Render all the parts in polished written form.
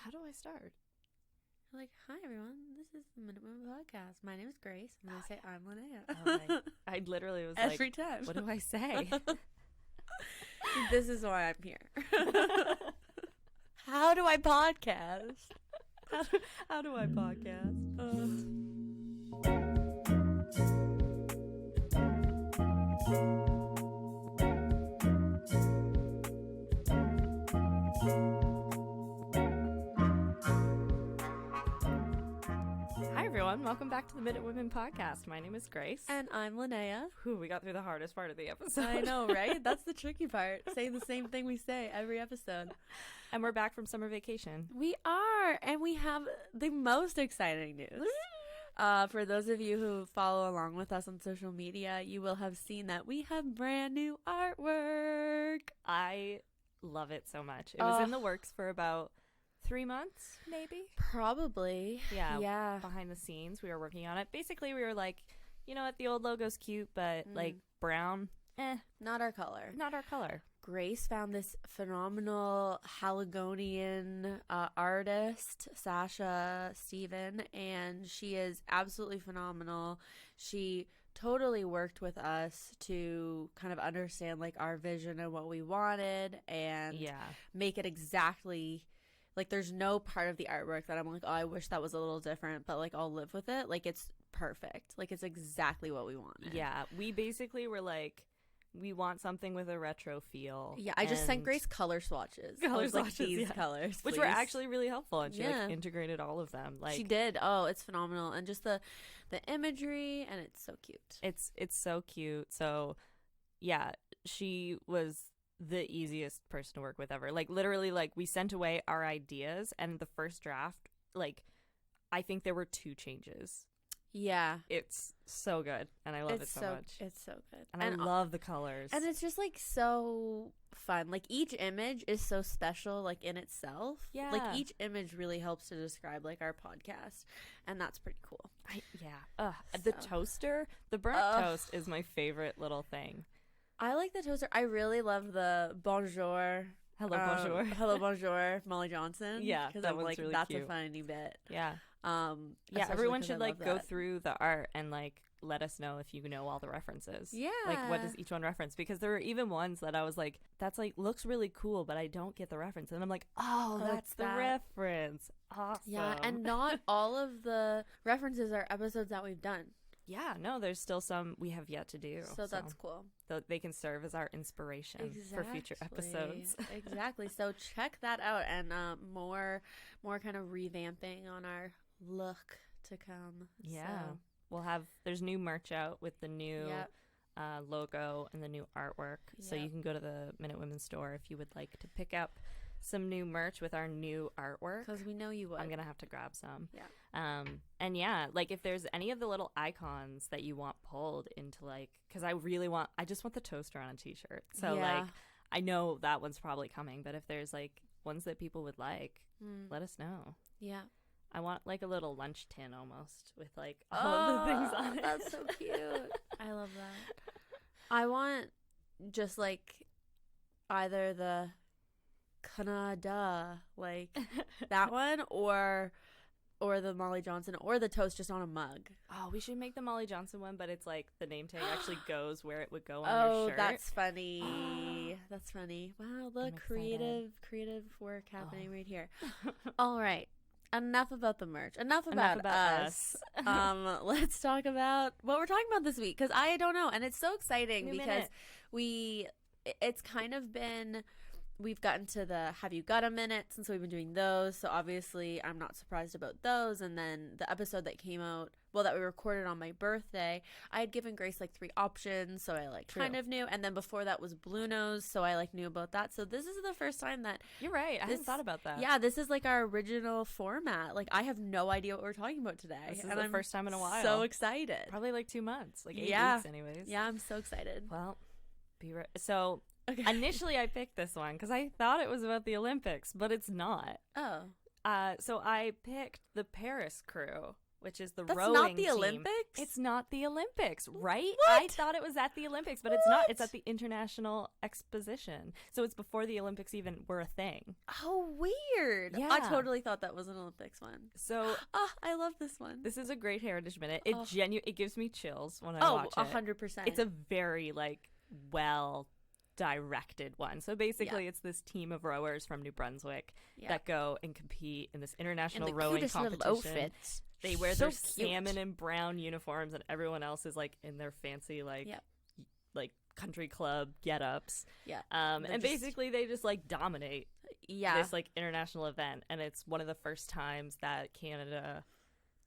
How do I start? You're like, hi everyone, this is the Minute Women Podcast. My name is Grace, and I say I'm Linnea. Okay. I literally was Every like, time. what do I say? This is why I'm here. How do I podcast? How do I podcast? Hi everyone, welcome back to the Minute Women Podcast. My name is Grace. And I'm Linnea. Whew, we got through the hardest part of the episode. I know, right? That's the tricky part. Saying the same thing we say every episode. And we're back from summer vacation. We are, and we have the most exciting news. For those of you who follow along with us on social media, you will have seen that we have brand new artwork. I love it so much. It was in the works for about 3 months, maybe? Probably. Yeah. Behind the scenes, we were working on it. Basically, we were like, you know what, the old logo's cute, but like brown, Not our color. not our color. Grace found this phenomenal Haligonian artist, Sasha Steven, and she is absolutely phenomenal. She totally worked with us to kind of understand like our vision and what we wanted and make it exactly like there's no part of the artwork that I'm like, oh, I wish that was a little different, but like I'll live with it. Like it's perfect. Like it's exactly what we wanted. Yeah, we basically were like, we want something with a retro feel. Yeah, I just sent Grace color swatches. Like, these colors, which please. were actually really helpful, and she Yeah. like integrated all of them. Like She did. Oh, it's phenomenal, and just the imagery, and it's so cute. it's so cute. So yeah, she was the easiest person to work with ever. Like literally, like we sent away our ideas, and the first draft, like I think there were 2 changes. Yeah, It's so good, and I love it so much. It's so good, And I love the colors. and it's just like so fun. Like each image is so special, like in itself. Yeah. Like each image really helps to describe like our podcast, and that's pretty cool. The toaster, the burnt toast is my favorite little thing. I like the toaster. I really love the bonjour. Hello, bonjour. Hello, bonjour, Molly Johnson. Yeah, because that I'm one's like, really that's cute. a funny bit. Yeah. Especially Everyone 'cause should I like love go that. through the art and like let us know if you know all the references. Yeah. Like what does each one reference? Because there were even ones that I was like, that's like looks really cool, but I don't get the reference. And I'm like, oh, that's the that. reference. Awesome. Yeah, and not all of the references are episodes that we've done. yeah, no, there's still some we have yet to do. So that's cool. They can serve as our inspiration for future episodes. Exactly. So check that out, and more kind of revamping on our look to come. Yeah. So, There's new merch out with the new Yep. logo and the new artwork. So you can go to the Minute Women store if you would like to pick up some new merch with our new artwork. because we know you would. I'm going to have to grab some. Yeah. And yeah, like if there's any of the little icons that you want pulled into like, because I just want the toaster on a t-shirt. So Yeah. like, I know that one's probably coming, but if there's like ones that people would like, let us know. Yeah. I want like a little lunch tin almost with like all of the things on it. That's so cute. I love that. I want just like either the Canada, like that one, or the Molly Johnson, or the toast just on a mug. Oh, we should make the Molly Johnson one, but it's like the name tag actually goes where it would go on your shirt. That's funny. That's funny. Wow, look, excited. creative work happening right here. All right. Enough about the merch. Enough about us. Let's talk about what we're talking about this week, because I don't know, and it's so exciting because it's kind of been. We've gotten to the Have You Got a Minute since we've been doing those. So obviously I'm not surprised about those. And then the episode that came out, that we recorded on my birthday, I had given Grace like 3 options. So I like kind of knew. And then before that was Blue Nose. So I like knew about that. So this is the first time that. You're right. I hadn't thought about that. Yeah, this is like our original format. Like I have no idea what we're talking about today. This is the first time in a while. So excited. Probably like 2 months, like 8 weeks anyways. Yeah, I'm so excited. Well, so initially I picked this one because I thought it was about the Olympics, but it's not. Oh. So I picked the Paris crew which is the That's rowing not the team. Olympics? It's not the Olympics, right? What? I thought it was at the Olympics, but it's not. It's at the International Exposition. So it's before the Olympics even were a thing. Oh, weird. Yeah. I totally thought that was an Olympics one. So I love this one. this is a great Heritage Minute. It it gives me chills when I watch it. 100%. It's a very well directed one. So basically it's this team of rowers from New Brunswick that go and compete in this international rowing competition. They wear their salmon and brown uniforms, and everyone else is like in their fancy like country club get-ups. Yeah. And basically they just like dominate this like international event, and it's one of the first times that Canada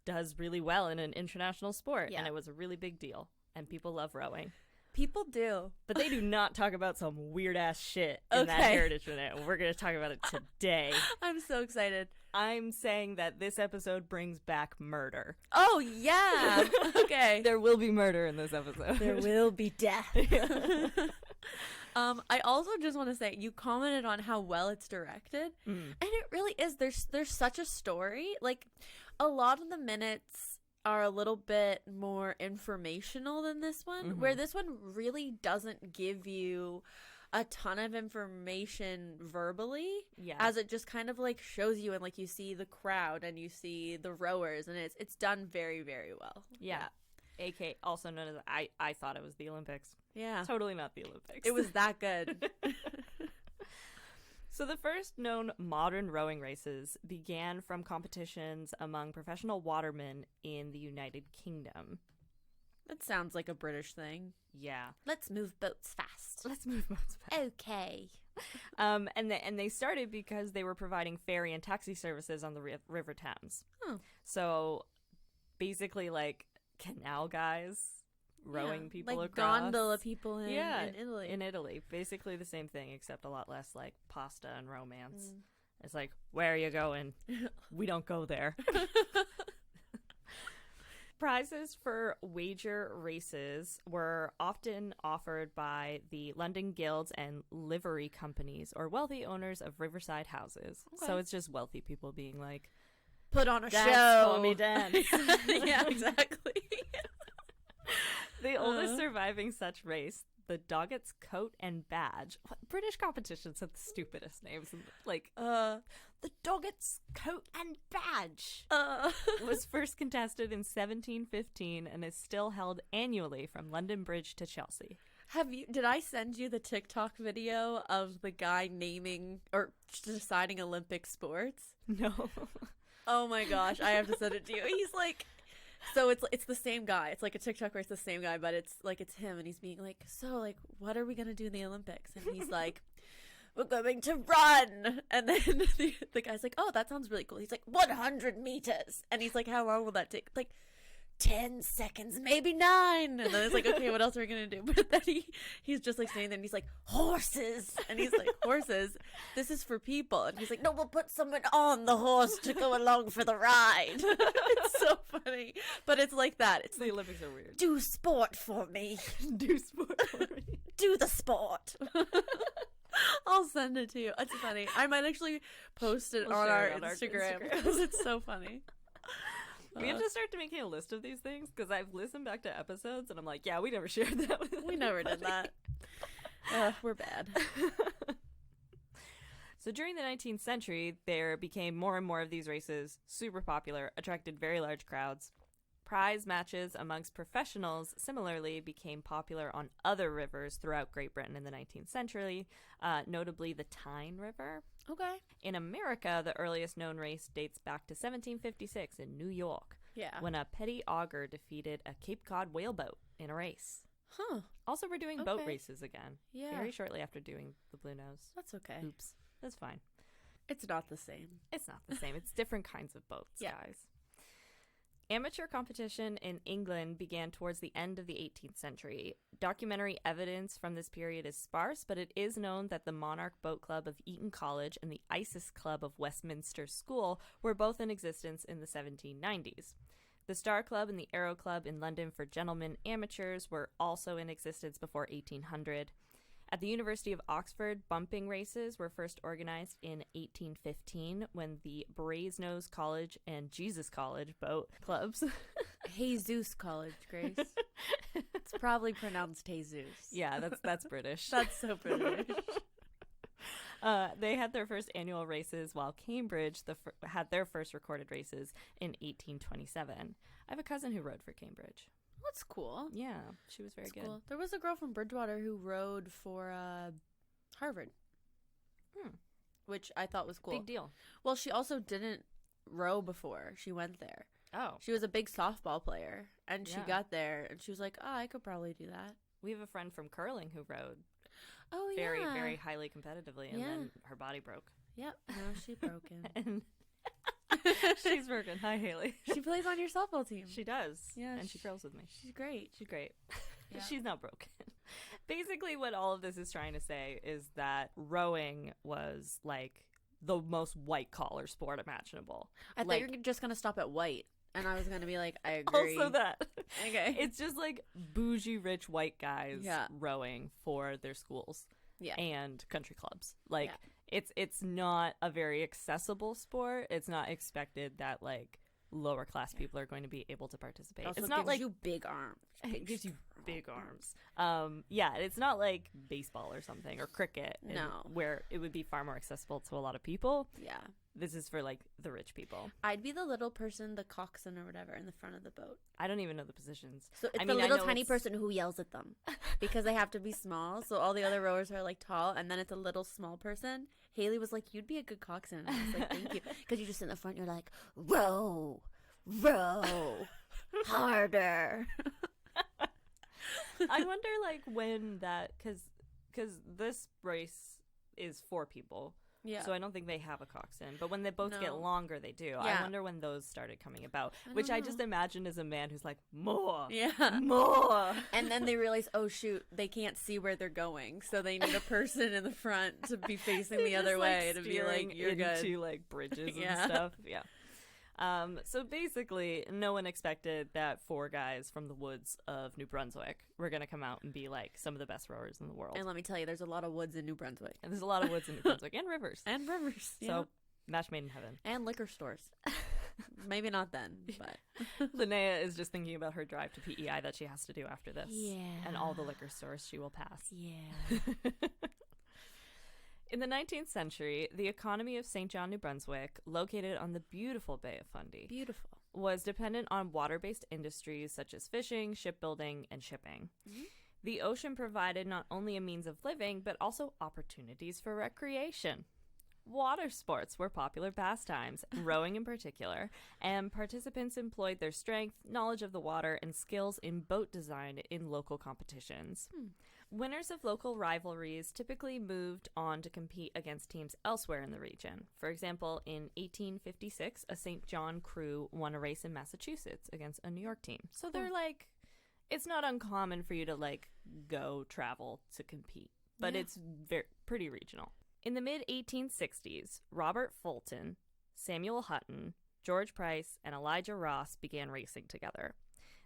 does really well in an international sport, and it was a really big deal, and people love rowing. People do. But they do not talk about some weird-ass shit in that Heritage Minute, and we're going to talk about it today. I'm so excited. I'm saying that this episode brings back murder. Oh, yeah. Okay. There will be murder in this episode. There will be death. I also just want to say, you commented on how well it's directed, and it really is. There's such a story. Like, a lot of the minutes are a little bit more informational than this one, where this one really doesn't give you a ton of information verbally, as it just kind of like shows you, and like you see the crowd and you see the rowers, and it's done very, very well. AK, also known as I thought it was the Olympics. Totally not the Olympics. It was that good. So the first known modern rowing races began from competitions among professional watermen in the United Kingdom. That sounds like a British thing. Yeah. Let's move boats fast. Okay. And they started because they were providing ferry and taxi services on the river Thames. So basically like canal guys rowing people like across. gondola people in Italy. In Italy. Basically the same thing, except a lot less like pasta and romance. It's like, where are you going? We don't go there. Prizes for wager races were often offered by the London guilds and livery companies or wealthy owners of riverside houses. So it's just wealthy people being like, put on a dance show for me, dance. Yeah, exactly. The oldest surviving such race, the Doggett's Coat and Badge. British competitions have the stupidest names. Like, the Doggett's Coat and Badge was first contested in 1715 and is still held annually from London Bridge to Chelsea. Did I send you the TikTok video of the guy naming or deciding Olympic sports? No. Oh my gosh, I have to send it to you. He's like, so it's the same guy. It's like a TikTok where it's the same guy, but it's him, and he's being like, so like, what are we gonna do in the Olympics? And he's like, we're going to run. And then the guy's like, oh, that sounds really cool. He's like, 100 meters. And he's like, how long will that take? Like, 10 seconds, maybe 9. And then it's like, okay, what else are we gonna do? But then he's just like standing there, and he's like, horses. And he's like, horses? This is for people. And he's like, no, we'll put someone on the horse to go along for the ride. It's so funny. But it's like that. It's the Olympics are weird. Do sport for me. Do sport for me. Do the sport. I'll send it to you. It's funny. I might actually post it on our Instagram because it's so funny. We have to start to making a list of these things because I've listened back to episodes and I'm like, yeah, we never shared that with We never did that. We're bad. So during the 19th century, there became more and more of these races, super popular, attracted very large crowds. Prize matches amongst professionals similarly became popular on other rivers throughout Great Britain in the 19th century, notably the Tyne River. Okay. In America, the earliest known race dates back to 1756 in New York, when a petty augur defeated a Cape Cod whaleboat in a race. Huh. Also, we're doing boat races again. Yeah. Very shortly after doing the Blue Nose. That's okay. Oops. That's fine. It's not the same. It's not the same. It's different kinds of boats, guys. Amateur competition in England began towards the end of the 18th century. Documentary evidence from this period is sparse, but it is known that the Monarch Boat Club of Eton College and the Isis Club of Westminster School were both in existence in the 1790s. The Star Club and the Aero Club in London for gentlemen amateurs were also in existence before 1800. At the University of Oxford, bumping races were first organized in 1815 when the Brasenose College and Jesus College boat clubs. Jesus College, Grace. It's probably pronounced Jesus. Yeah, that's British. That's so British. They had their first annual races, while Cambridge had their first recorded races in 1827. I have a cousin who rode for Cambridge. That's cool. Yeah, she was very good. Cool. There was a girl from Bridgewater who rode for Harvard, which I thought was cool. Big deal. Well, she also didn't row before she went there. Oh. She was a big softball player, and she got there, and she was like, I could probably do that. We have a friend from curling who rode very, very highly competitively, and then her body broke. Yep. No, she's broken. And she's broken. Hi, Haley. She plays on your softball team. She does. Yeah. And she curls with me. She's great. Yeah. She's not broken. Basically, what all of this is trying to say is that rowing was like the most white-collar sport imaginable. I thought you were just going to stop at white. And I was going to be like, I agree. Also that. Okay. It's just like bougie, rich white guys rowing for their schools and country clubs. Like, it's not a very accessible sport. It's not expected that, like, lower class people are going to be able to participate. Also, it's not like you big arms. It gives you big arms. It's not like baseball or something or cricket. Where it would be far more accessible to a lot of people. Yeah. This is for, like, the rich people. I'd be the little person, the coxswain or whatever, in the front of the boat. I don't even know the positions. So it's the little tiny person who yells at them because they have to be small. So all the other rowers are, like, tall, and then it's a little small person. Haley was like, you'd be a good coxswain. And I was like, thank you. Because you just sit in the front, you're like, row, harder. I wonder, like, when that, because this race is 4 people. Yeah. So I don't think they have a coxswain. But when the boats get longer, they do. Yeah. I wonder when those started coming about. Which I just imagine as a man who's like, more. Yeah. More. And then they realize, oh, shoot, they can't see where they're going. So they need a person in the front to be facing the other way. To be like, you're good. Into, like, bridges and stuff. Yeah. So basically, no one expected that 4 guys from the woods of New Brunswick were going to come out and be, like, some of the best rowers in the world. And let me tell you, there's a lot of woods in New Brunswick. And there's a lot of woods in New Brunswick. And rivers. And rivers. So, match made in heaven. And liquor stores. Maybe not then, but. Linnea is just thinking about her drive to PEI that she has to do after this. Yeah. And all the liquor stores she will pass. Yeah. In the 19th century, the economy of St. John, New Brunswick, located on the beautiful Bay of Fundy, was dependent on water-based industries such as fishing, shipbuilding, and shipping. Mm-hmm. The ocean provided not only a means of living, but also opportunities for recreation. Water sports were popular pastimes, rowing in particular, and participants employed their strength, knowledge of the water, and skills in boat design in local competitions. Winners of local rivalries typically moved on to compete against teams elsewhere in the region. For example, in 1856, a St. John crew won a race in Massachusetts against a New York team. So they're like, it's not uncommon for you to, like, go travel to compete, but it's pretty regional. In the mid-1860s, Robert Fulton, Samuel Hutton, George Price, and Elijah Ross began racing together.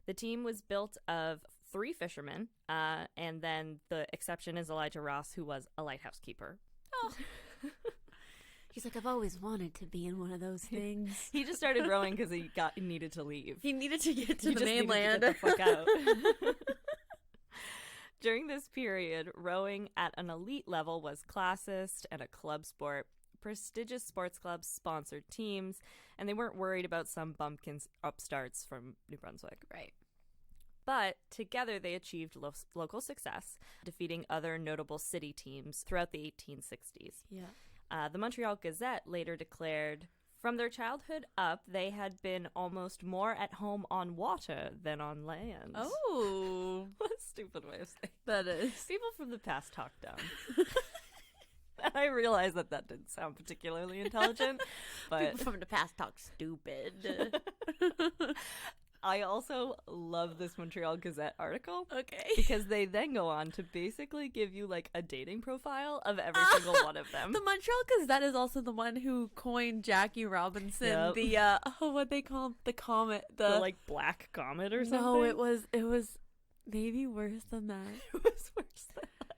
The team was built of 3 fishermen, and then the exception is Elijah Ross, who was a lighthouse keeper. Oh. He's like, I've always wanted to be in one of those things. He just started rowing because he needed to leave. He needed to get to the mainland. Needed to get the fuck out. During this period, rowing at an elite level was classist and a club sport. Prestigious sports clubs sponsored teams, and they weren't worried about some bumpkin upstarts from New Brunswick. Right. But together they achieved local success, defeating other notable city teams throughout the 1860s. Yeah. The Montreal Gazette later declared, from their childhood up, they had been almost more at home on water than on land. Oh. What a stupid way of saying that is. People from the past talk dumb. I realize that didn't sound particularly intelligent, but people from the past talk stupid. I also love this Montreal Gazette article. Okay. Because they then go on to basically give you, like, a dating profile of every single one of them. The Montreal Gazette is also the one who coined Jackie Robinson, the, what they call the comet. The, like, black comet or something? No, it was maybe worse than that. It was worse than that.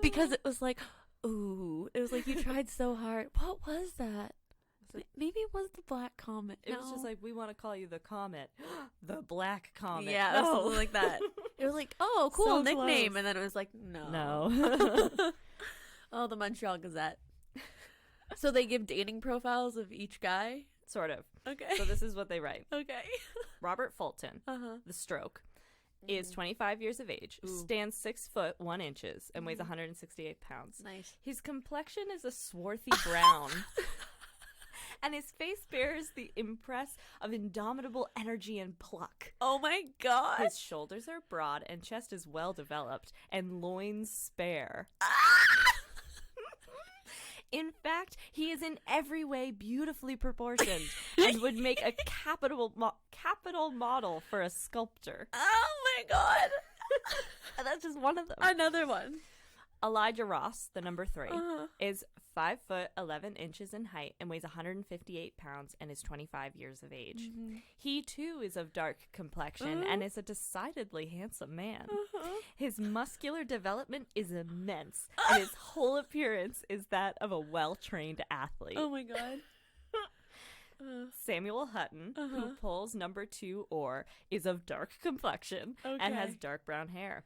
Because it was like, ooh, it was like you tried so hard. What was that? Maybe it was the Black Comet. It was just like, we want to call you the Comet. The Black Comet. Yeah, no. something like that. It was like, oh, cool So nickname. close. And then it was like, no. No. Oh, the Montreal Gazette. So they give dating profiles of each guy? Sort of. Okay. So this is what they write. Okay. Robert Fulton, the stroke, is 25 years of age, stands 6 foot 1 inches, and weighs 168 pounds. Nice. His complexion is a swarthy brown. And his face bears the impress of indomitable energy and pluck. Oh my god. His shoulders are broad and chest is well developed and loins spare. In fact, he is in every way beautifully proportioned and would make a capital model for a sculptor. Oh my god. And that's just one of them. Another one. Elijah Ross, the number 3, is 5 foot 11 inches in height and weighs 158 pounds and is 25 years of age. He too is of dark complexion and is a decidedly handsome man. His muscular development is immense, and his whole appearance is that of a well-trained athlete. Oh my god. Samuel Hutton, who pulls number 2 oar, is of dark complexion and has dark brown hair.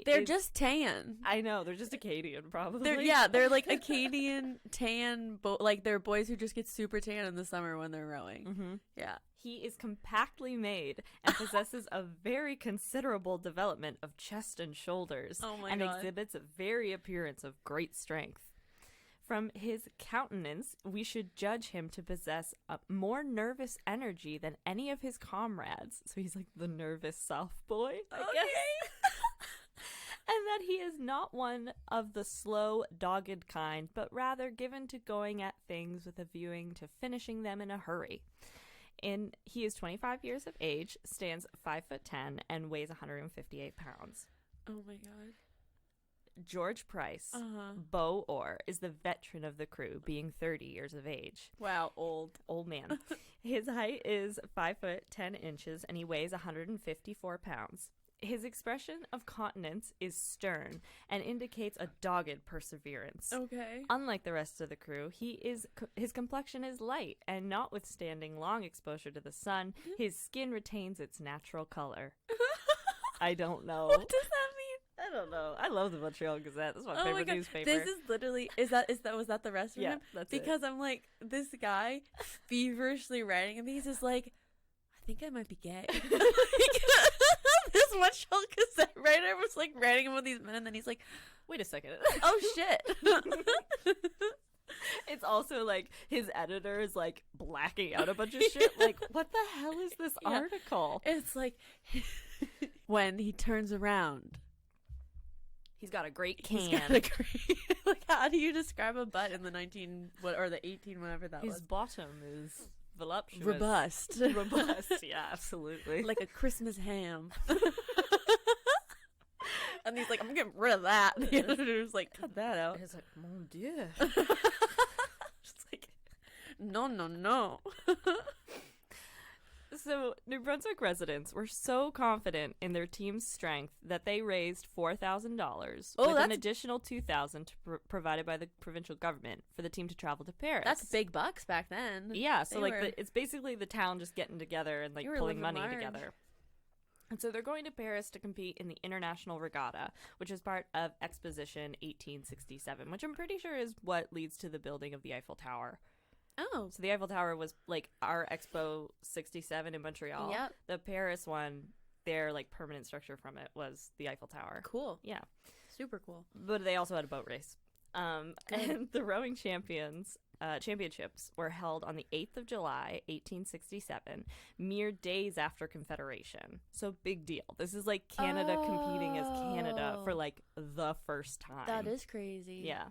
They're just tan. I know, they're just Acadian, probably. They're like Acadian tan, like they're boys who just get super tan in the summer when they're rowing. Yeah. He is compactly made and possesses a very considerable development of chest and shoulders. Oh my and God. Exhibits a very appearance of great strength. From his countenance, we should judge him to possess a more nervous energy than any of his comrades. So he's like the nervous South boy, I guess. And that he is not one of the slow, dogged kind, but rather given to going at things with a viewing to finishing them in a hurry. He is 25 years of age, stands 5'10", and weighs 158 pounds. Oh my god. George Price, bow oar, is the veteran of the crew, being 30 years of age. Wow, old man. His height is 5 foot 10 inches, and he weighs 154 pounds. His expression of countenance is stern and indicates a dogged perseverance. Okay. Unlike the rest of the crew, his complexion is light, and notwithstanding long exposure to the sun, his skin retains its natural color. I don't know. What does that mean? I don't know. I love the Montreal Gazette. That's my favorite newspaper. This is literally was that the rest of him? That's because I'm like, this guy feverishly writing and he's just like, I think I might be gay. This Montreal Gazette writer was like writing about these men and then he's like, wait a second. Oh shit. It's also like his editor is like blacking out a bunch of shit. Like, what the hell is this article? It's like when he turns around, he's got a great can. He's got a great, like, how do you describe a butt in the 19 or the 18 whatever that was? His bottom is voluptuous, robust, yeah, absolutely, like a Christmas ham. And he's like, I'm getting rid of that. The editor's like, cut that out. He's like, mon dieu. Just like, no. So New Brunswick residents were so confident in their team's strength that they raised $4,000 with an additional $2,000 provided by the provincial government for the team to travel to Paris. That's big bucks back then. Yeah, so it's basically the town just getting together and like pulling money together. And so they're going to Paris to compete in the International Regatta, which is part of Exposition 1867, which I'm pretty sure is what leads to the building of the Eiffel Tower. Oh. So the Eiffel Tower was like our Expo 67 in Montreal. Yep. The Paris one, their like permanent structure from it was the Eiffel Tower. Cool. Yeah. Super cool. But they also had a boat race. And the rowing championships were held on the 8th of July, 1867, mere days after Confederation. So big deal. This is like Canada competing as Canada for like the first time. That is crazy. Yeah.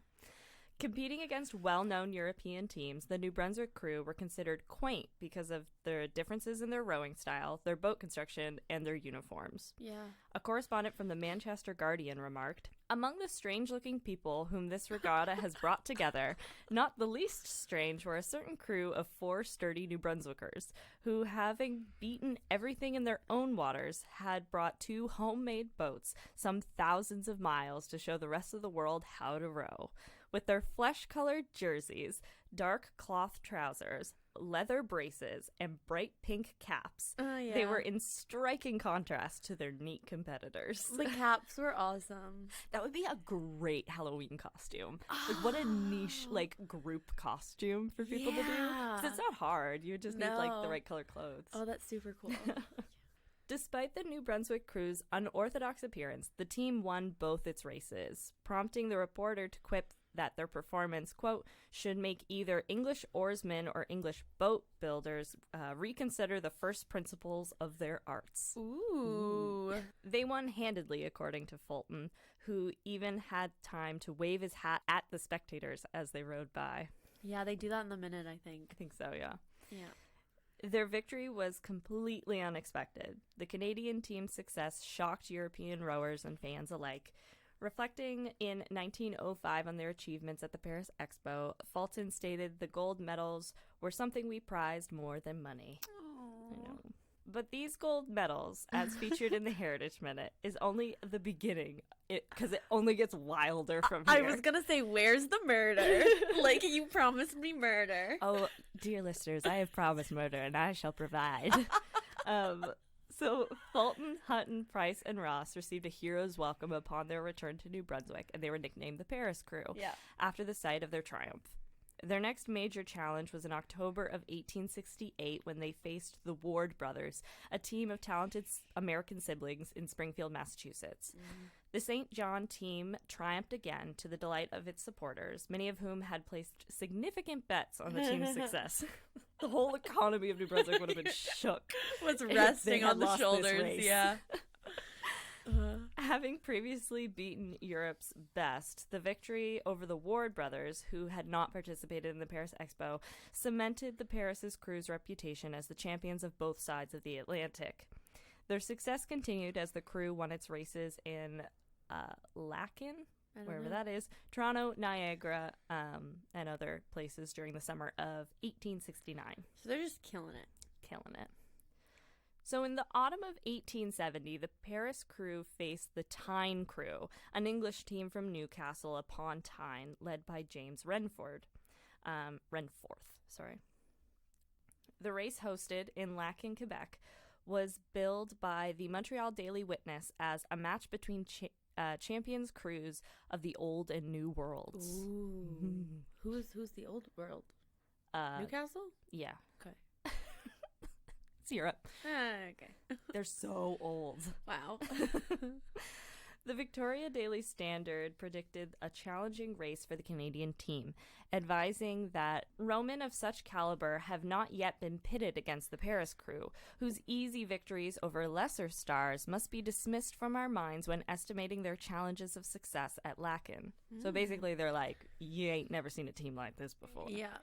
Competing against well-known European teams, the New Brunswick crew were considered quaint because of their differences in their rowing style, their boat construction, and their uniforms. Yeah. A correspondent from the Manchester Guardian remarked, "Among the strange-looking people whom this regatta has brought together, not the least strange were a certain crew of 4 sturdy New Brunswickers, who, having beaten everything in their own waters, had brought 2 homemade boats some thousands of miles to show the rest of the world how to row. With their flesh-colored jerseys, dark cloth trousers, leather braces, and bright pink caps, they were in striking contrast to their neat competitors." The caps were awesome. That would be a great Halloween costume. Like, what a niche, like, group costume for people to do. Because it's not hard. You just need, like, the right color clothes. Oh, that's super cool. Despite the New Brunswick crew's unorthodox appearance, the team won both its races, prompting the reporter to quip that their performance, quote, should make either English oarsmen or English boat builders reconsider the first principles of their arts. Ooh. They won handedly, according to Fulton, who even had time to wave his hat at the spectators as they rode by. Yeah, they do that in the minute, I think. I think so, yeah. Yeah. Their victory was completely unexpected. The Canadian team's success shocked European rowers and fans alike. Reflecting in 1905 on their achievements at the Paris Expo, Fulton stated the gold medals were something we prized more than money. Aww. I know. But these gold medals, as featured in the Heritage Minute, is only the beginning, because it only gets wilder from here. I was going to say, where's the murder? Like, you promised me murder. Oh, dear listeners, I have promised murder, and I shall provide. So Fulton, Hutton, Price, and Ross received a hero's welcome upon their return to New Brunswick, and they were nicknamed the Paris Crew after the site of their triumph. Their next major challenge was in October of 1868 when they faced the Ward brothers, a team of talented American siblings in Springfield, Massachusetts. The St. John team triumphed again to the delight of its supporters, many of whom had placed significant bets on the team's success. The whole economy of New Brunswick would have been shook. Was resting on the shoulders, yeah. Having previously beaten Europe's best, the victory over the Ward brothers, who had not participated in the Paris Expo, cemented the Paris' crew's reputation as the champions of both sides of the Atlantic. Their success continued as the crew won its races in Lacken, wherever that is, Toronto, Niagara, and other places during the summer of 1869. So they're just killing it. Killing it. So in the autumn of 1870, the Paris crew faced the Tyne crew, an English team from Newcastle upon Tyne, led by James Renforth. The race, hosted in Lac in Quebec, was billed by the Montreal Daily Witness as a match between champions crews of the old and new worlds. Ooh. Who's the old world? Newcastle? Yeah. Okay. It's Europe. Okay. They're so old. Wow. The Victoria Daily Standard predicted a challenging race for the Canadian team, advising that rowmen of such caliber have not yet been pitted against the Paris crew, whose easy victories over lesser stars must be dismissed from our minds when estimating their challenges of success at Lacken. So basically they're like, you ain't never seen a team like this before. Yeah.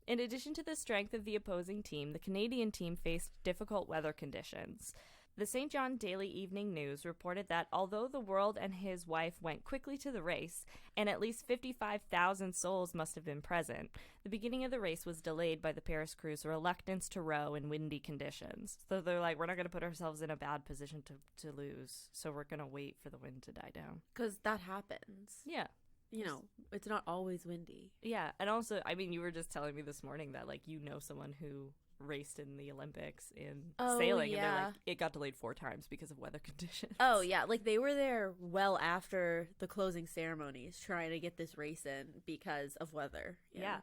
In addition to the strength of the opposing team, the Canadian team faced difficult weather conditions. The St. John Daily Evening News reported that although the World and his wife went quickly to the race, and at least 55,000 souls must have been present, the beginning of the race was delayed by the Paris crew's reluctance to row in windy conditions. So they're like, we're not going to put ourselves in a bad position to lose, so we're going to wait for the wind to die down. Because that happens. Yeah. You know, it's not always windy. Yeah, and also, I mean, you were just telling me this morning that, like, you know someone who raced in the Olympics in sailing, and they're like, it got delayed 4 times because of weather conditions. Oh, yeah, like, they were there well after the closing ceremonies trying to get this race in because of weather. Yeah.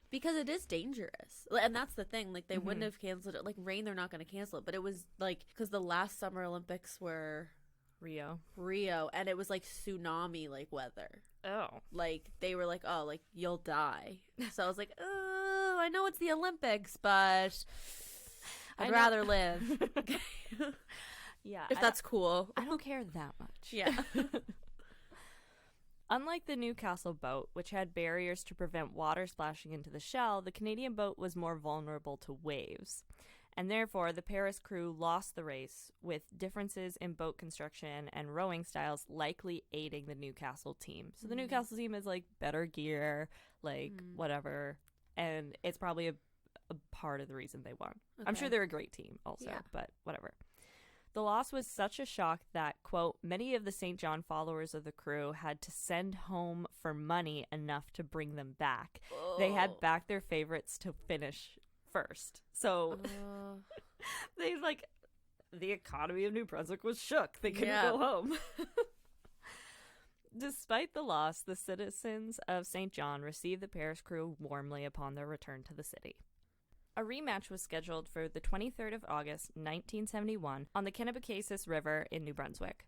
Because it is dangerous. And that's the thing, like, they wouldn't have canceled it. Like, rain, they're not going to cancel it, but it was, like, because the last Summer Olympics were... Rio, and it was, like, tsunami, like, weather. Oh. Like, they were like, oh, like, you'll die. So I was like, oh, I know it's the Olympics, but I'd rather live. Yeah. If that's cool. I don't care that much. Yeah. Unlike the Newcastle boat, which had barriers to prevent water splashing into the shell, the Canadian boat was more vulnerable to waves. And therefore, the Paris crew lost the race, with differences in boat construction and rowing styles likely aiding the Newcastle team. So the Newcastle team is like better gear, like whatever, and it's probably a part of the reason they won. Okay. I'm sure they're a great team also, but whatever. The loss was such a shock that, quote, many of the St. John followers of the crew had to send home for money enough to bring them back. Oh. They had backed their favorites to finish first. So they like the economy of New Brunswick was shook. They couldn't go home. Despite the loss, the citizens of St. John received the Paris crew warmly upon their return to the city. A rematch was scheduled for the 23rd of August, 1971, on the Kennebecasis River in New Brunswick.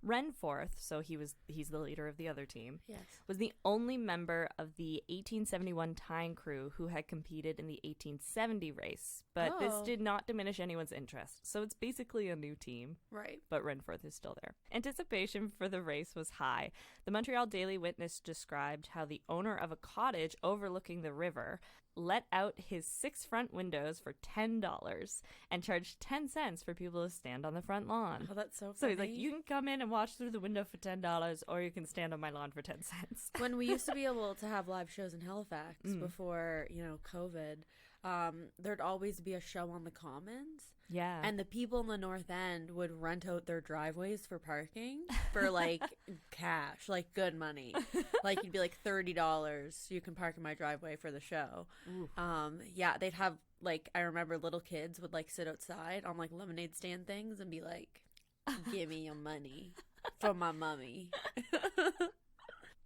Renforth, so he's the leader of the other team, was the only member of the 1871 tying crew who had competed in the 1870 race, but this did not diminish anyone's interest. So it's basically a new team, right? But Renforth is still there. Anticipation for the race was high. The Montreal Daily Witness described how the owner of a cottage overlooking the river let out his 6 front windows for $10 and charged 10 cents for people to stand on the front lawn. Oh, that's so funny. So he's like, you can come in and watch through the window for $10, or you can stand on my lawn for 10 cents. When we used to be able to have live shows in Halifax before, COVID, there'd always be a show on the Commons. Yeah. And the people in the North End would rent out their driveways for parking for like cash, like good money. Like it'd be like $30. You can park in my driveway for the show. Yeah, they'd have like, I remember little kids would like sit outside on like lemonade stand things and be like, give me your money for my mummy.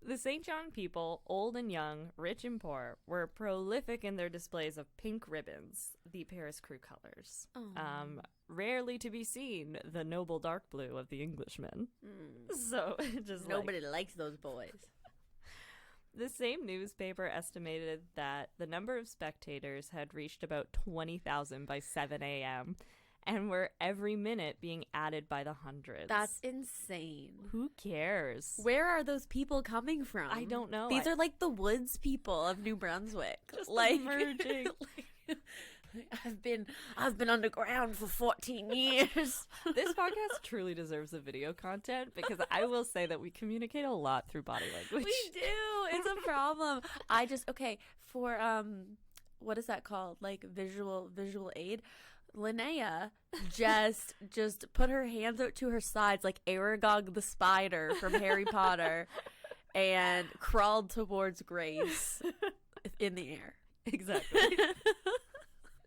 The St. John people, old and young, rich and poor, were prolific in their displays of pink ribbons, the Paris crew colors. Rarely to be seen, the noble dark blue of the Englishmen. So, just nobody likes those boys. The same newspaper estimated that the number of spectators had reached about 20,000 by 7 a.m., and were every minute being added by the hundreds. That's insane. Who cares? Where are those people coming from? I don't know. These are like the woods people of New Brunswick. Just like emerging. I've been underground for 14 years. This podcast truly deserves the video content because I will say that we communicate a lot through body language. We do. It's a problem. For what is that called? Like visual aid. Linnea just put her hands out to her sides like Aragog the spider from Harry Potter and crawled towards Grace in the air. Exactly.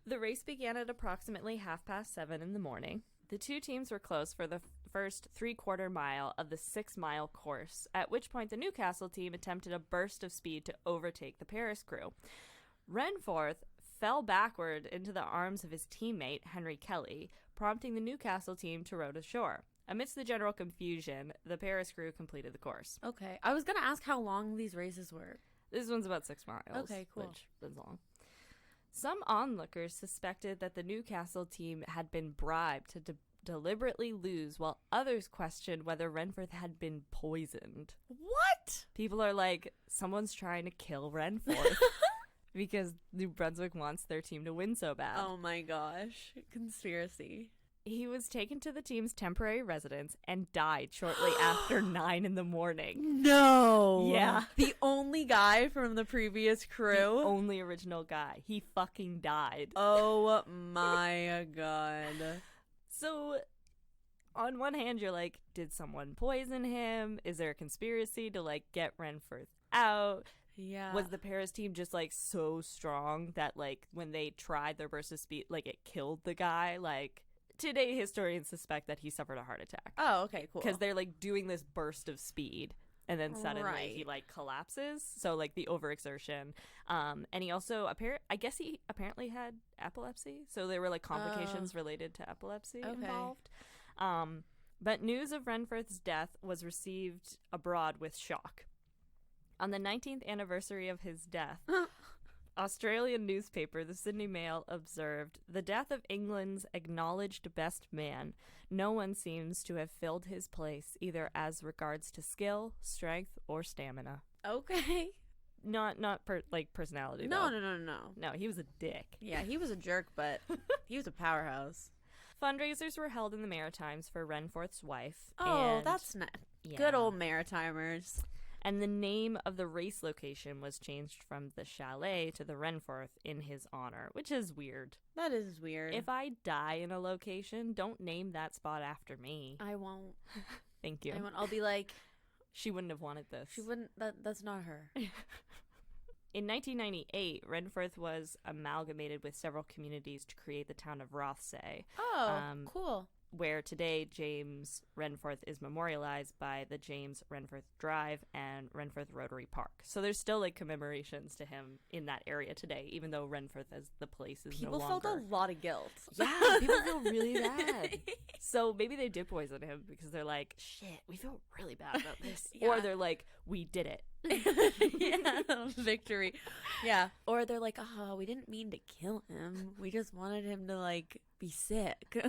The race began at approximately 7:30 in the morning. The two teams were close for the first 3/4 mile of the 6-mile course, at which point the Newcastle team attempted a burst of speed to overtake the Paris crew. Renforth fell backward into the arms of his teammate, Henry Kelly, prompting the Newcastle team to row to shore. Amidst the general confusion, the Paris crew completed the course. Okay. I was going to ask how long these races were. This one's about 6 miles. Okay, cool. Which is long. Some onlookers suspected that the Newcastle team had been bribed to deliberately lose, while others questioned whether Renforth had been poisoned. What? People are like, someone's trying to kill Renforth. Because New Brunswick wants their team to win so bad. Oh my gosh. Conspiracy. He was taken to the team's temporary residence and died shortly after 9 in the morning. No. Yeah. The only guy from the previous crew? The only original guy. He fucking died. Oh my god. So, on one hand, you're like, did someone poison him? Is there a conspiracy to, like, get Renforth out? Yeah. Was the Paris team just, like, so strong that, like, when they tried their burst of speed, like, it killed the guy? Like, today historians suspect that he suffered a heart attack. Oh, okay, cool. Because they're, like, doing this burst of speed, and then suddenly he, like, collapses. So, like, the overexertion. And he also, he apparently had epilepsy. So there were, like, complications related to epilepsy involved. But news of Renforth's death was received abroad with shock. On the 19th anniversary of his death, Australian newspaper, the Sydney Mail, observed, "The death of England's acknowledged best man. No one seems to have filled his place, either as regards to skill, strength, or stamina." Okay. Not personality, No, though. no. No, he was a dick. Yeah, he was a jerk, but he was a powerhouse. Fundraisers were held in the Maritimes for Renforth's wife. Oh, that's nice. Yeah. Good old Maritimers. And the name of the race location was changed from the chalet to the Renforth in his honor, which is weird. That is weird. If I die in a location, don't name that spot after me. I won't. Thank you. I'll be like... She wouldn't have wanted this. She wouldn't. That's not her. In 1998, Renforth was amalgamated with several communities to create the town of Rothsay. Oh, cool. Where today James Renforth is memorialized by the James Renforth Drive and Renforth Rotary Park. So there's still like commemorations to him in that area today, even though Renforth as the place is no longer. People felt a lot of guilt. Yeah, people feel really bad. So maybe they did poison him because they're like, shit, we feel really bad about this. Yeah. Or they're like, we did it. Yeah, victory. Yeah. Or they're like, oh, we didn't mean to kill him. We just wanted him to like be sick.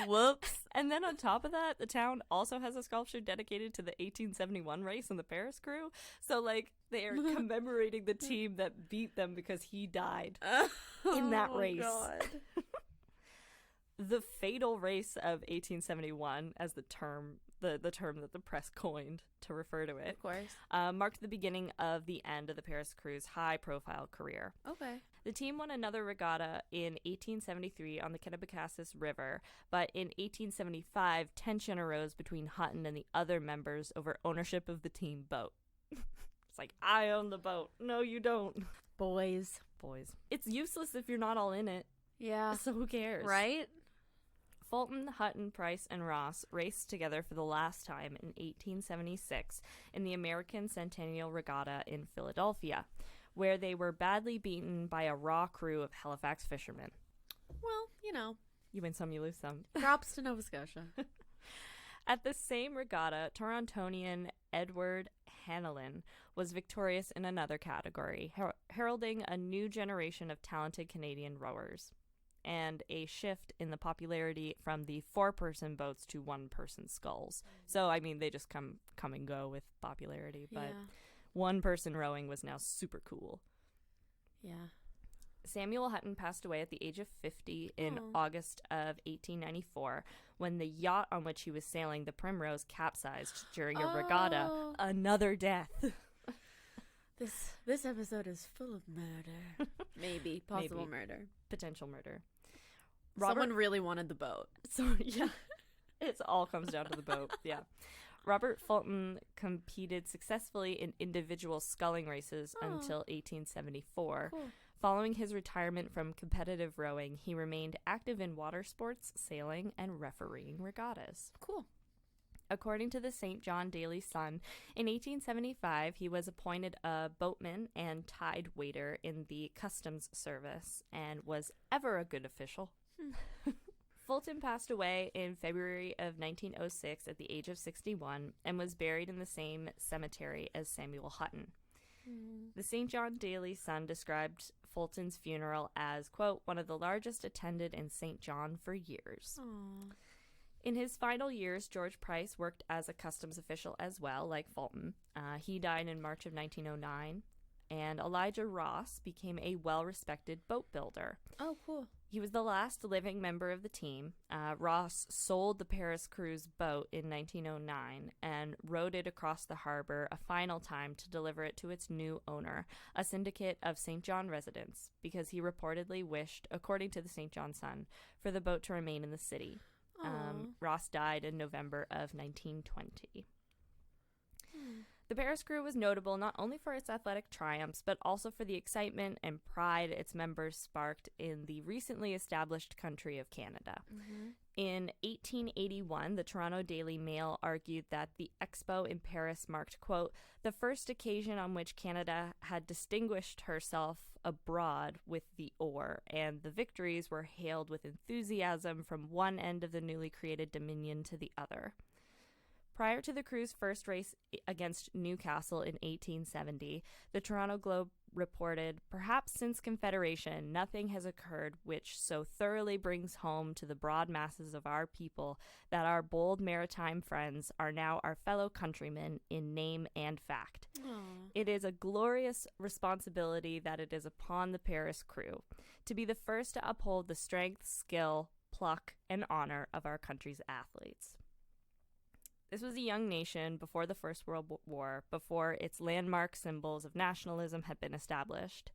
Whoops. And then on top of that, the town also has a sculpture dedicated to the 1871 race and the Paris crew. So like they are commemorating the team that beat them because he died in that race. God. The fatal race of 1871, as the term that the press coined to refer to it, of course, marked the beginning of the end of the Paris crew's high-profile career. Okay. The team won another regatta in 1873 on the Kennebecassis River, but in 1875, tension arose between Hutton and the other members over ownership of the team boat. It's like, I own the boat. No, you don't. Boys. It's useless if you're not all in it. Yeah. So who cares? Right? Fulton, Hutton, Price, and Ross raced together for the last time in 1876 in the American Centennial Regatta in Philadelphia, where they were badly beaten by a raw crew of Halifax fishermen. Well, you know. You win some, you lose some. Props to Nova Scotia. At the same regatta, Torontonian Edward Hanlon was victorious in another category, heralding a new generation of talented Canadian rowers, and a shift in the popularity from the 4-person boats to 1-person sculls. So, I mean, they just come and go with popularity, but 1-person rowing was now super cool. Yeah. Samuel Hutton passed away at the age of 50 in August of 1894 when the yacht on which he was sailing, the Primrose, capsized during a regatta. Another death. This episode is full of murder. Maybe. Possible murder. Potential murder. Someone really wanted the boat. So, yeah. It all comes down to the boat. Yeah. Robert Fulton competed successfully in individual sculling races until 1874. Cool. Following his retirement from competitive rowing, he remained active in water sports, sailing, and refereeing regattas. Cool. According to the St. John Daily Sun, in 1875, he was appointed a boatman and tide waiter in the Customs Service and was ever a good official. Fulton passed away in February of 1906 at the age of 61 and was buried in the same cemetery as Samuel Hutton. The St. John Daily Sun described Fulton's funeral as, quote, one of the largest attended in St. John for years. Aww. In his final years, George Price worked as a customs official as well, like Fulton. He died in March of 1909, and Elijah Ross became a well-respected boat builder. Oh, cool. He was the last living member of the team. Ross sold the Paris crew's boat in 1909 and rowed it across the harbor a final time to deliver it to its new owner, a syndicate of St. John residents, because he reportedly wished, according to the St. John Sun, for the boat to remain in the city. Ross died in November of 1920. The Paris crew was notable not only for its athletic triumphs, but also for the excitement and pride its members sparked in the recently established country of Canada. In 1881, the Toronto Daily Mail argued that the expo in Paris marked, quote, the first occasion on which Canada had distinguished herself abroad with the oar, and the victories were hailed with enthusiasm from one end of the newly created Dominion to the other. Prior to the crew's first race against Newcastle in 1870, the Toronto Globe reported, perhaps since Confederation, nothing has occurred which so thoroughly brings home to the broad masses of our people that our bold maritime friends are now our fellow countrymen in name and fact. Aww. It is a glorious responsibility that it is upon the Paris crew to be the first to uphold the strength, skill, pluck, and honor of our country's athletes. This was a young nation before the First World War, before its landmark symbols of nationalism had been established.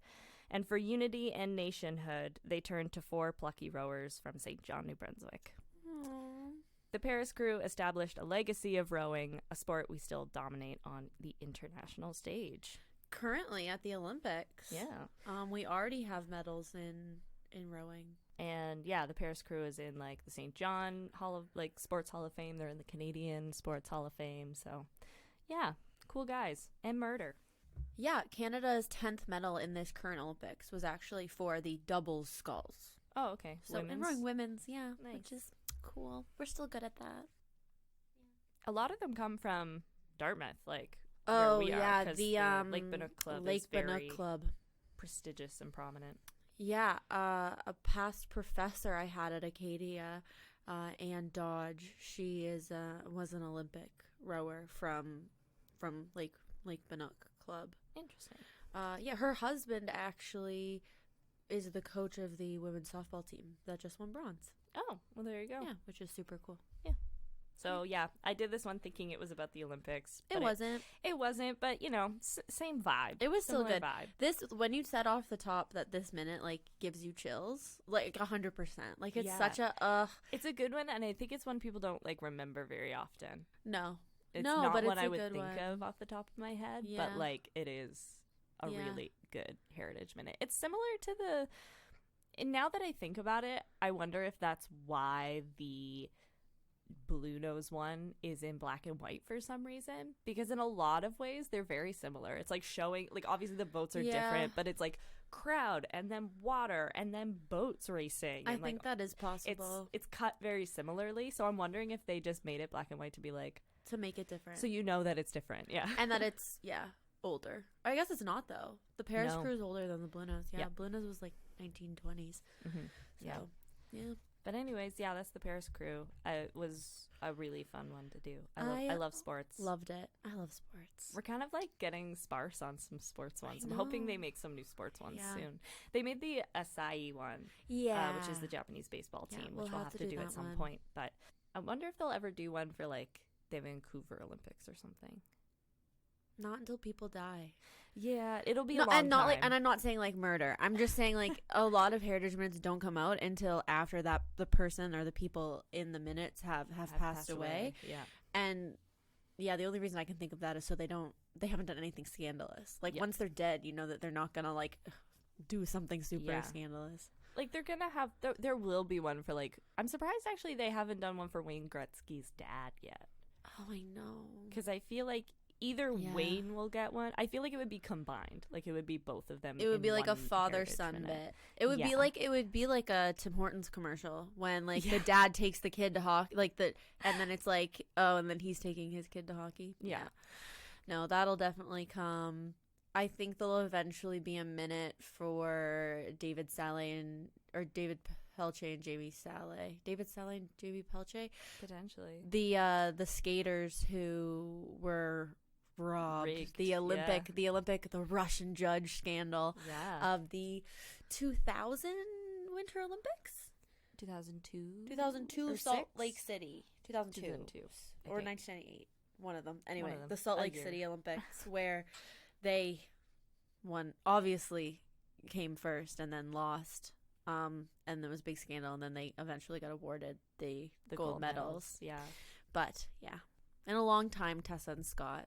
And for unity and nationhood, they turned to 4 plucky rowers from St. John, New Brunswick. Aww. The Paris crew established a legacy of rowing, a sport we still dominate on the international stage. Currently at the Olympics. Yeah. We already have medals in rowing. And yeah, the Paris crew is in like the St. John Sports Hall of Fame. They're in the Canadian Sports Hall of Fame. So yeah, cool guys. And murder. Yeah, Canada's 10th medal in this current Olympics was actually for the doubles sculls. Oh, okay. So in rowing women's, yeah, nice. Which is cool. We're still good at that. A lot of them come from Dartmouth, like oh where we yeah, are, the Lake Binook Club Lake is very Binook Club, prestigious and prominent. Yeah, a past professor I had at Acadia, Ann Dodge. She was an Olympic rower from Lake Binook Club. Interesting. Yeah, her husband actually is the coach of the women's softball team that just won bronze. Oh, well, there you go. Yeah, which is super cool. Yeah. So, yeah, I did this one thinking it was about the Olympics. It wasn't. It wasn't, but, you know, same vibe. It was still good. Vibe. This, when you said off the top that this minute, like, gives you chills, like, 100%. Like, it's such a, It's a good one, and I think it's one people don't, like, remember very often. No. It's no, not but one it's I a would good think one. of off the top of my head, Yeah. but, like, it is a really good Heritage Minute. It's similar to and now that I think about it, I wonder if that's why the Blue Nose one is in black and white for some reason, because in a lot of ways they're very similar. It's like showing, like, obviously the boats are different, but it's like crowd and then water and then boats racing. I and think that is possible. It's cut very similarly, so I'm wondering if they just made it black and white to be like, to make it different. so you know that it's different. Yeah. And that it's, older. I guess it's not, though. The Paris No. crew is older than the Blue Nose. Yeah, Yeah. Blue Nose was like 1920s. Mm-hmm. So, yeah. But anyways, yeah, that's the Paris crew. It was a really fun one to do. I love sports. Loved it. I love sports. We're kind of like getting sparse on some sports ones. I'm hoping they make some new sports ones soon. They made the Acai one, which is the Japanese baseball team, which we'll have to do at some point. But I wonder if they'll ever do one for like the Vancouver Olympics or something. Not until people die. Yeah, it'll be a long time. And I'm not saying like murder. I'm just saying like a lot of heritage minutes don't come out until after that the person or the people in the minutes have passed away. Yeah. And yeah, the only reason I can think of that is so they haven't done anything scandalous. Like once they're dead, you know that they're not gonna like do something super scandalous. Like they're gonna have there will be one for like, I'm surprised actually they haven't done one for Wayne Gretzky's dad yet. Oh, I know. Because I feel like either Wayne will get one. I feel like it would be combined. Like it would be both of them. It would be like a one father-son Heritage Minute. bit. It would be like a Tim Hortons commercial when like the dad takes the kid to hockey, and then it's like, oh, and then he's taking his kid to hockey. Yeah. No, that'll definitely come. I think there'll eventually be a minute for David Pelche and Jamie Saleh. David Saleh and Jamie Pelche? Potentially. The skaters who were robbed. Rigged, the Russian judge scandal of the 2000 Winter Olympics? 2002 Salt Lake City. 2002. Or 1998. One of them. Anyway, the Salt Lake City Olympics where they obviously came first and then lost. And there was a big scandal, and then they eventually got awarded the gold medals. Yeah. But, yeah. In a long time, Tessa and Scott.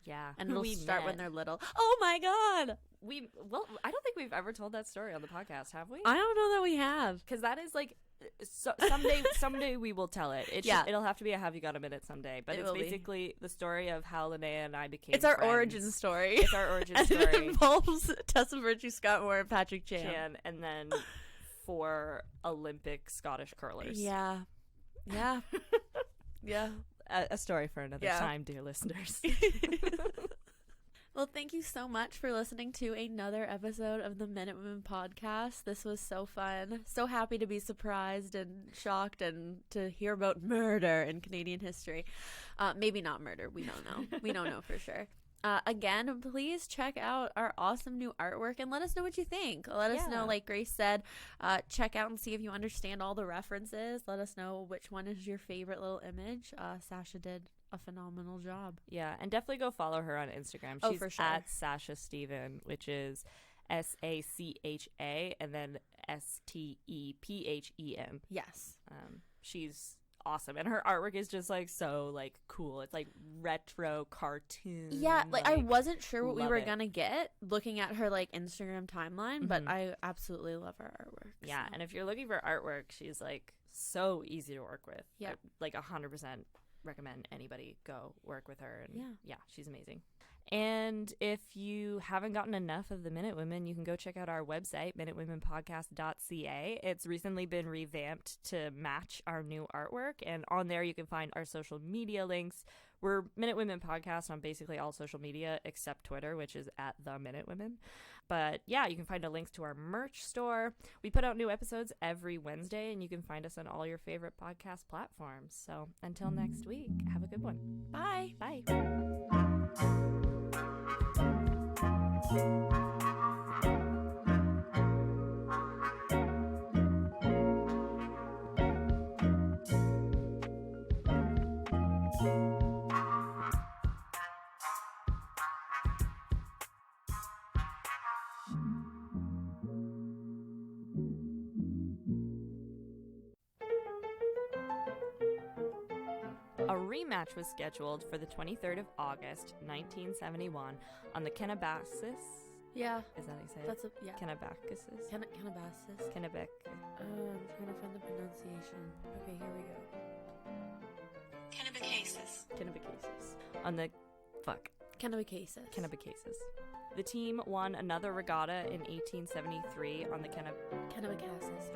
Yeah. And it'll start when they're little. Oh, my God! I don't think we've ever told that story on the podcast, have we? I don't know that we have. Because that is like, someday we will tell it. It'll have to be a Have You Got a Minute someday. But it's basically the story of how Linnea and I became friends. Our origin story. It's our origin story. It involves Tessa Virtue, Scott Moore, and Patrick Chan. And then 4 Olympic Scottish curlers. Yeah. Yeah. Yeah. A story for another time, dear listeners. Well, thank you so much for listening to another episode of the Minute Women podcast. This was so fun. So happy to be surprised and shocked and to hear about murder in Canadian history. Maybe not murder. We don't know. We don't know for sure. Again, please check out our awesome new artwork and let us know what you think. Let us know, like Grace said, check out and see if you understand all the references. Let us know which one is your favorite little image. Sasha did a phenomenal job. Yeah, and definitely go follow her on Instagram. She's for sure. at Sasha Steven, which is SACHA and then STEPHEN. Yes. She's awesome, and her artwork is just like so like cool. It's like retro cartoon. Yeah, like I wasn't sure what we were gonna get looking at her like Instagram timeline, but I absolutely love her artwork. Yeah, and if you're looking for artwork, she's like so easy to work with. Yeah, like 100% recommend anybody go work with her. And yeah, she's amazing. And if you haven't gotten enough of the Minute Women, you can go check out our website, minutewomenpodcast.ca. It's recently been revamped to match our new artwork, and on there you can find our social media links. We're Minute Women Podcast on basically all social media except Twitter, which is at The Minute Women. But yeah, you can find a link to our merch store. We put out new episodes every Wednesday, and you can find us on all your favorite podcast platforms. So until next week, have a good one. Bye. Bye. A rematch was scheduled for the 23rd of August, 1971, on the Kennebasis. Yeah. Is that how you say it? That's Kennebasis? Kennebasis. Kennebec. I'm trying to find the pronunciation. Okay, here we go. Kennebasis. On the... Kennebasis. The team won another regatta in 1873 on the Kennebasis.